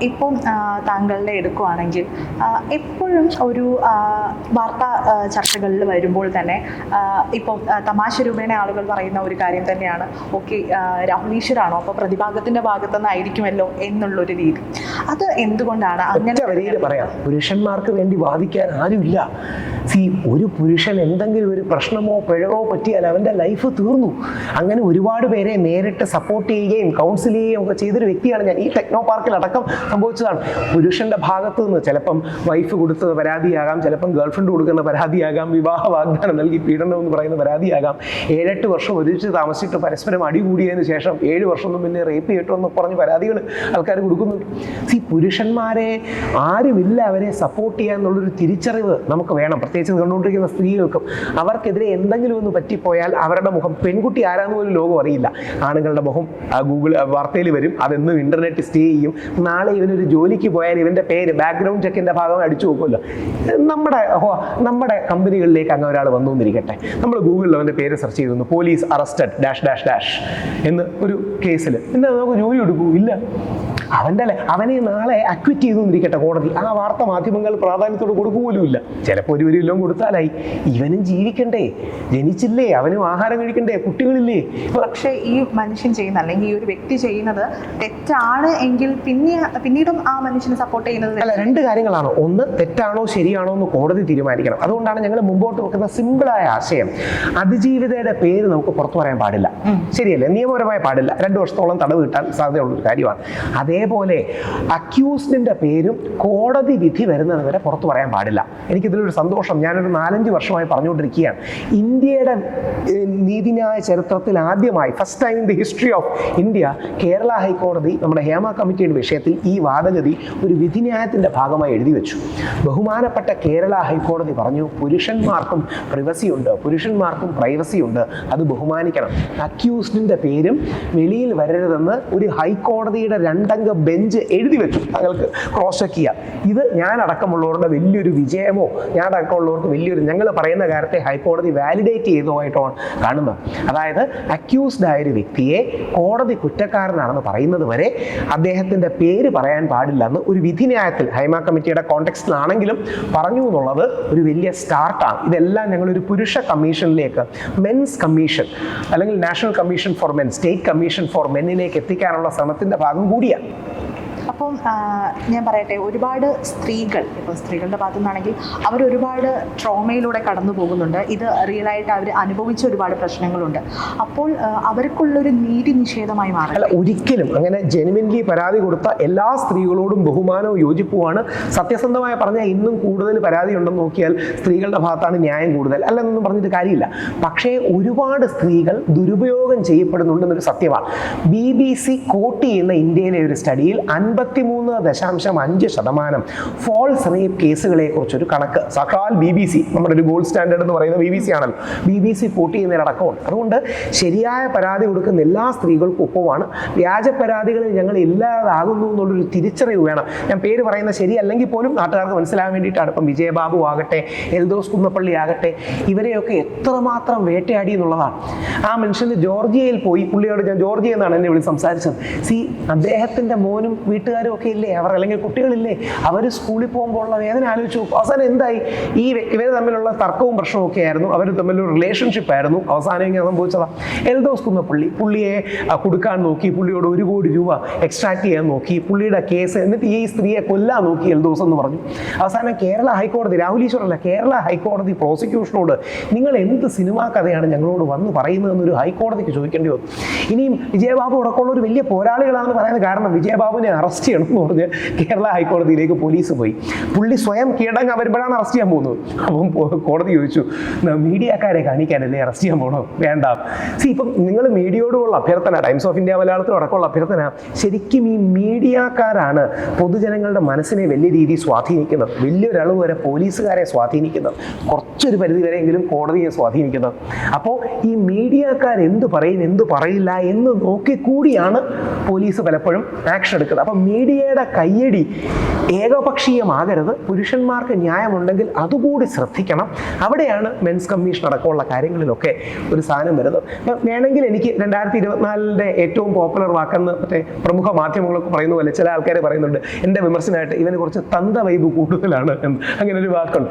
ഇപ്പം താങ്കളുടെ എടുക്കുകയാണെങ്കിൽ എപ്പോഴും ഒരു വാർത്താ ചർച്ചകളിൽ വരുമ്പോൾ തന്നെ ഇപ്പം തമാശ രൂപേണ ആളുകൾ പറയുന്ന ഒരു കാര്യം തന്നെയാണ്, ഓക്കെ രാഹുൽ ഈശ്വരാണോ അപ്പോൾ പ്രതിഭാഗത്തിൻ്റെ ഭാഗത്തുനിന്നായിരിക്കുമല്ലോ എന്നുള്ളൊരു രീതി. അത് എന്തുകൊണ്ടാണ് അങ്ങനെ? പറയാം, പുരുഷന്മാർക്ക് വേണ്ടി വാദിക്കാൻ ആരുമില്ല. ഒരു പുരുഷൻ എന്തെങ്കിലും ഒരു പ്രശ്നമോ പിഴവോ പറ്റിയാൽ അവൻ്റെ ലൈഫ് തീർന്നു. അങ്ങനെ ഒരുപാട് പേരെ നേരിട്ട് സപ്പോർട്ട് ചെയ്യുകയും കൗൺസിൽ ചെയ്യുകയും ഒക്കെ ചെയ്തൊരു വ്യക്തിയാണ് ഞാൻ. ഈ ടെക്നോ പാർക്കിൽ അടക്കം സംഭവിച്ചതാണ്. പുരുഷന്റെ ഭാഗത്തു നിന്ന് ചിലപ്പം വൈഫ് കൊടുത്തത് പരാതിയാകാം, ചിലപ്പം ഗേൾഫ്രണ്ട് കൊടുക്കുന്ന പരാതിയാകാം, വിവാഹ വാഗ്ദാനം നൽകി പീഡനം എന്ന് പറയുന്ന പരാതിയാകാം, 7-8 വർഷം ഒരുമിച്ച് താമസിച്ചിട്ട് പരസ്പരം അടികൂടിയതിനു ശേഷം 7 വർഷം പിന്നെ റേപ്പ് ചെയ്തിട്ടോ എന്ന് പറഞ്ഞ് പരാതികൾ ആൾക്കാർ കൊടുക്കുന്നുണ്ട്. പുരുഷന്മാരെ ആരുമില്ല അവരെ സപ്പോർട്ട് ചെയ്യാന്നുള്ളൊരു തിരിച്ചറിവ് നമുക്ക് വേണം. പ്രത്യേകിച്ച് കണ്ടുകൊണ്ടിരിക്കുന്ന സ്ത്രീകൾക്കും അവർക്കെതിരെ എന്തെങ്കിലും ഒന്ന് പറ്റിപ്പോയാൽ അവരുടെ മുഖം, പെൺകുട്ടി ആരാന്ന് പോലും ലോകം അറിയില്ല. ആണുങ്ങളുടെ മുഖം ഗൂഗിൾ വാർത്തയിൽ വരും, അതെന്നും ഇന്റർനെറ്റ് സ്റ്റേ ചെയ്യും. നാളെ ഇവനൊരു ജോലിക്ക് പോയാൽ ഇവന്റെ പേര് ബാക്ക്ഗ്രൗണ്ട് ചെക്കിന്റെ ഭാഗം അടിച്ചു നോക്കുമല്ലോ. നമ്മുടെ കമ്പനികളിലേക്ക് അങ്ങനെ ഒരാൾ വന്നു എന്നിരിക്കട്ടെ, നമ്മൾ ഗൂഗിളിൽ അവന്റെ പേര് സെർച്ച് ചെയ്തു, പോലീസ് അറസ്റ്റഡ് -- എന്ന് ഒരു കേസിൽ എന്താ നമുക്ക് ജോലി കൊടുക്കൂ? ഇല്ല. അവനെ നാളെ അക്വിറ്റ് ചെയ്തു എന്നിരിക്കട്ടെ കോടതി, ആ വാർത്ത മാധ്യമങ്ങൾ പ്രാധാന്യത്തോട് കൊടുക്കുപോലുമില്ല. ചിലപ്പോൾ ഒരു വരിയെല്ലാം കൊടുത്താലായി. ഇവനും ജീവിക്കണ്ടേ, ജനിച്ചില്ലേ, അവനും ആഹാരം കഴിക്കണ്ടേ, കുട്ടികളില്ലേ? പക്ഷേ ഈ മനുഷ്യൻ ചെയ്യുന്ന അല്ലെങ്കിൽ ഈ ഒരു വ്യക്തി ചെയ്യുന്നത് തെറ്റാണ് എങ്കിൽ പിന്നീടും ആ മനുഷ്യനെ സപ്പോർട്ട് ചെയ്യുന്നത് അല്ല. 2 കാര്യങ്ങളാണ്. ഒന്ന്, തെറ്റാണോ ശരിയാണോ എന്ന് കോടതി തീരുമാനിക്കണം. അതുകൊണ്ടാണ് ഞങ്ങൾ മുമ്പോട്ട് വെക്കുന്ന സിമ്പിളായ ആശയം, അതിജീവിതയുടെ പേര് നമുക്ക് പുറത്തു പറയാൻ പാടില്ല. ശരിയല്ലേ? നിയമപരമായി പാടില്ല. 2 വർഷത്തോളം തടവ് കിട്ടാൻ സാധ്യതയുള്ളൊരു കാര്യമാണ്. അതേപോലെ അക്യൂസ്ഡിന്റെ പേരും കോടതി വിധി വരുന്നത് വരെ പുറത്തു പറയാൻ പാടില്ല. എനിക്കിതിലൊരു സന്തോഷം, ഞാനൊരു 4-5 വർഷമായി പറഞ്ഞുകൊണ്ടിരിക്കുകയാണ്, ഇന്ത്യയുടെ നീതിന്യായ ചരിത്രത്തിൽ ആദ്യമായി, first time in the history of India, Kerala ഹൈക്കോടതി നമ്മുടെ ഹേമ കമ്മിറ്റിയുടെ വിഷയത്തിൽ ഈ വാദഗതി ഒരു വിധിന്യായത്തിന്റെ ഭാഗമായി എഴുതി വെച്ചു. ബഹുമാനപ്പെട്ട കേരള ഹൈക്കോടതി പറഞ്ഞു, പുരുഷന്മാർക്കും പ്രിവസി ഉണ്ട്, പുരുഷന്മാർക്കും പ്രൈവസി ഉണ്ട്, അത് ബഹുമാനിക്കണം. അക്യൂസ്ഡിന്റെ പേരും വെളിയിൽ വരരുതെന്ന് ഒരു ഹൈക്കോടതിയുടെ 2-അംഗ ബെഞ്ച് എഴുതി വെച്ചു. താങ്കൾക്ക് ക്രോസ് ചെക്ക് ചെയ്യാം. ഇത് ഞാൻ അടക്കമുള്ളവരുടെ വലിയൊരു വിജയമോ, ഞാൻ അടക്കമുള്ളവർക്ക് വലിയൊരു, ഞങ്ങൾ പറയുന്ന കാര്യത്തെ ഹൈക്കോടതി വാലിഡേറ്റ് ചെയ്തതുമായിട്ടാണ് കാണുന്നത്. അതായത് അക്യൂസ്ഡ് ആയ ഒരു വ്യക്തിയെ കോടതി കുറ്റക്കാരനാണെന്ന് പറയുന്നത് വരെ അദ്ദേഹത്തിന്റെ പേര് പറയാൻ പാടില്ല എന്ന് ഒരു വിധിന്യായത്തിൽ ഹൈമ കമ്മിറ്റിയുടെ കോണ്ടെക്സ്റ്റിലാണെങ്കിലും പറഞ്ഞു എന്നുള്ളത് ഒരു വലിയ സ്റ്റാർട്ടാണ്. ഇതെല്ലാം ഞങ്ങളൊരു പുരുഷ കമ്മീഷനിലേക്ക്, മെൻസ് കമ്മീഷൻ അല്ലെങ്കിൽ national commission for men, state commission for മെന്നിലേക്ക് എത്തിക്കാനുള്ള ശ്രമത്തിന്റെ ഭാഗം കൂടിയാണ്. അപ്പം ഞാൻ പറയട്ടെ, ഒരുപാട് സ്ത്രീകൾ, ഇപ്പോൾ സ്ത്രീകളുടെ ഭാഗത്തു നിന്നാണെങ്കിൽ അവരൊരുപാട് ട്രോമയിലൂടെ കടന്നു പോകുന്നുണ്ട്. ഇത് റിയലായിട്ട് അവർ അനുഭവിച്ച ഒരുപാട് പ്രശ്നങ്ങളുണ്ട്. അപ്പോൾ അവർക്കുള്ളൊരു നീതി നിഷേധമായി മാറില്ല. അല്ല, ഒരിക്കലും അങ്ങനെ ജെനുവിൻലി പരാതി കൊടുത്ത എല്ലാ സ്ത്രീകളോടും ബഹുമാനവും യോജിപ്പുമാണ്. സത്യസന്ധമായി പറഞ്ഞാൽ ഇന്നും കൂടുതൽ പരാതി ഉണ്ടെന്ന് നോക്കിയാൽ സ്ത്രീകളുടെ ഭാഗത്താണ് ന്യായം കൂടുതൽ, അല്ലെന്നൊന്നും പറഞ്ഞിട്ട് കാര്യമില്ല. പക്ഷേ ഒരുപാട് സ്ത്രീകൾ ദുരുപയോഗം ചെയ്യപ്പെടുന്നുണ്ടെന്നൊരു സത്യമാണ്. BBC കോട്ട് ചെയ്യുന്ന ഇന്ത്യയിലെ ഒരു സ്റ്റഡിയിൽ 53.5% ഫോൾസ് റേപ്പ് കേസുകളെ കുറിച്ചൊരു കണക്ക്, സാക്ഷാൽ BBC, നമ്മുടെ ഒരു ഗോൾഡ് സ്റ്റാൻഡേർഡ് എന്ന് പറയുന്ന BBC ആണല്ലോ, BBC കോട്ട് ചെയ്യുന്നതിലടക്കമുണ്ട്. അതുകൊണ്ട് ശരിയായ പരാതി കൊടുക്കുന്ന എല്ലാ സ്ത്രീകൾക്കും ഒപ്പമാണ്. വ്യാജ പരാതികളിൽ ഞങ്ങൾ ഇല്ലാതാകുന്നു എന്നുള്ളൊരു തിരിച്ചറിവ് വേണം. ഞാൻ പേര് പറയുന്ന ശരിയല്ലെങ്കിൽ പോലും നാട്ടുകാർക്ക് മനസ്സിലാകാൻ വേണ്ടിയിട്ടാണ്. ഇപ്പം വിജയബാബു ആകട്ടെ, എൽദോസ് കുന്നപ്പള്ളി ആകട്ടെ, ഇവരെയൊക്കെ എത്രമാത്രം വേട്ടയാടി എന്നുള്ളതാണ്. ആ മനുഷ്യന് ജോർജിയയിൽ പോയി, പുള്ളിയോട് ഞാൻ ജോർജിയ എന്നാണ് എന്നെ വിളിച്ച് സംസാരിച്ചത്. അദ്ദേഹത്തിന്റെ മോനും വീട്ടുകാരും ഒക്കെ ഇല്ലേ, അവർ അല്ലെങ്കിൽ കുട്ടികളില്ലേ, അവർ സ്കൂളിൽ പോകുമ്പോൾ ഉള്ള വേദന ആലോചിച്ചു. അവസാനം എന്തായി? ഇവർ തമ്മിലുള്ള തർക്കവും പ്രശ്നവും ഒക്കെ ആയിരുന്നു, അവർ തമ്മിലൊരു റിലേഷൻഷിപ്പ് ആയിരുന്നു. അവസാനം ഇങ്ങനെ സംഭവിച്ചതാ. എൽദോസ് കുന്നപ്പള്ളി പുള്ളിയെ കൊടുക്കാൻ നോക്കി, പുള്ളിയോട് 1 കോടി രൂപ എക്സ്ട്രാക്ട് ചെയ്യാൻ നോക്കി, പുള്ളിയുടെ കേസ്, എന്നിട്ട് ഈ സ്ത്രീയെ കൊല്ലാൻ നോക്കി എൽദോസ് എന്ന് പറഞ്ഞു. അവസാനം കേരള ഹൈക്കോടതി, രാഹുൽ ഈശ്വറല്ല, കേരള ഹൈക്കോടതി പ്രോസിക്യൂഷനോട് നിങ്ങൾ എന്ത് സിനിമാ കഥയാണ് ഞങ്ങളോട് വന്ന് പറയുന്നതെന്നൊരു ഹൈക്കോടതിക്ക് ചോദിക്കേണ്ടി വന്നു. ഇനിയും വിജയബാബു അടക്കമുള്ള ഒരു വലിയ പോരാളികളാണെന്ന് പറയുന്നത് കാരണം വിജയബാബുവിനെ അറസ്റ്റ് ചെയ്യണം എന്ന് പറഞ്ഞ് കേരള ഹൈക്കോടതിയിലേക്ക് പോലീസ് പോയി. പുള്ളി സ്വയം കീഴടങ്ങ് വരുമ്പോഴാണ് അറസ്റ്റ് ചെയ്യാൻ പോകുന്നത്. അപ്പം കോടതി ചോദിച്ചു, മീഡിയക്കാരെ കാണിക്കാനല്ലേ അറസ്റ്റ് ചെയ്യാൻ പോകണോ? വേണ്ട. ഇപ്പം നിങ്ങൾ മീഡിയയോടുള്ള അഭ്യർത്ഥന, ടൈംസ് ഓഫ് ഇന്ത്യ മലയാളത്തിലും അടക്കമുള്ള അഭ്യർത്ഥന, ശരിക്കും ഈ മീഡിയക്കാരാണ് പൊതുജനങ്ങളുടെ മനസ്സിനെ വലിയ രീതിയിൽ സ്വാധീനിക്കുന്നത്. വലിയൊരളവ് വരെ പോലീസുകാരെ സ്വാധീനിക്കുന്നത്, കുറച്ചൊരു പരിധി വരെയെങ്കിലും കോടതിയെ സ്വാധീനിക്കുന്നത്. അപ്പോൾ ഈ മീഡിയക്കാർ എന്ത് പറയും എന്ത് പറയില്ല എന്ന് നോക്കിക്കൂടിയാണ് പോലീസ് പലപ്പോഴും ആക്ഷൻ എടുക്കുന്നത്. അപ്പം മീഡിയയുടെ കയ്യടി ഏകപക്ഷീയമാകരുത്. പുരുഷന്മാർക്ക് ന്യായമുണ്ടെങ്കിൽ അതുകൂടി ശ്രദ്ധിക്കണം. അവിടെയാണ് മെൻസ് കമ്മീഷൻ അടക്കമുള്ള കാര്യങ്ങളിലൊക്കെ ഒരു സാധനം വരുന്നത്. വേണമെങ്കിൽ എനിക്ക് 2024 ഏറ്റവും പോപ്പുലർ വാക്കെന്ന് മറ്റേ പ്രമുഖ മാധ്യമങ്ങളൊക്കെ പറയുന്ന പോലെ ചില ആൾക്കാർ പറയുന്നുണ്ട്, എൻ്റെ വിമർശനമായിട്ട് ഇവന് കുറച്ച് തന്ത വൈബ് കൂടുതലാണ് എന്ന്. അങ്ങനെ ഒരു വാക്കുണ്ട്.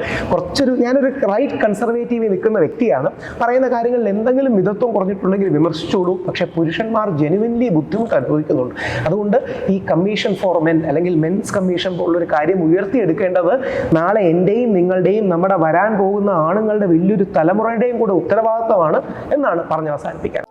ഞാനൊരു റൈറ്റ് കൺസർവേറ്റീവ് നിൽക്കുന്ന വ്യക്തിയാണ്. പറയുന്ന കാര്യങ്ങളിൽ എന്തെങ്കിലും മിതത്വം കുറഞ്ഞിട്ടുണ്ടെങ്കിൽ വിമർശിച്ചോളൂ. പക്ഷേ പുരുഷന്മാർ ജെനുവിൻലി ബുദ്ധിമുട്ട് അനുഭവിക്കുന്നുണ്ട്. അതുകൊണ്ട് ഈ കമ്മീഷൻ ഫോർ മെൻ അല്ലെങ്കിൽ മെൻസ് കമ്മീഷൻ പോലുള്ളൊരു കാര്യം ഉയർത്തിയെടുക്കേണ്ടത് നാളെ എൻ്റെയും നിങ്ങളുടെയും നമ്മുടെ വരാൻ പോകുന്ന ആണുങ്ങളുടെ വലിയൊരു തലമുറയുടെയും കൂടെ ഉത്തരവാദിത്തമാണ് എന്നാണ് പറഞ്ഞ് അവസാനിപ്പിക്കാൻ.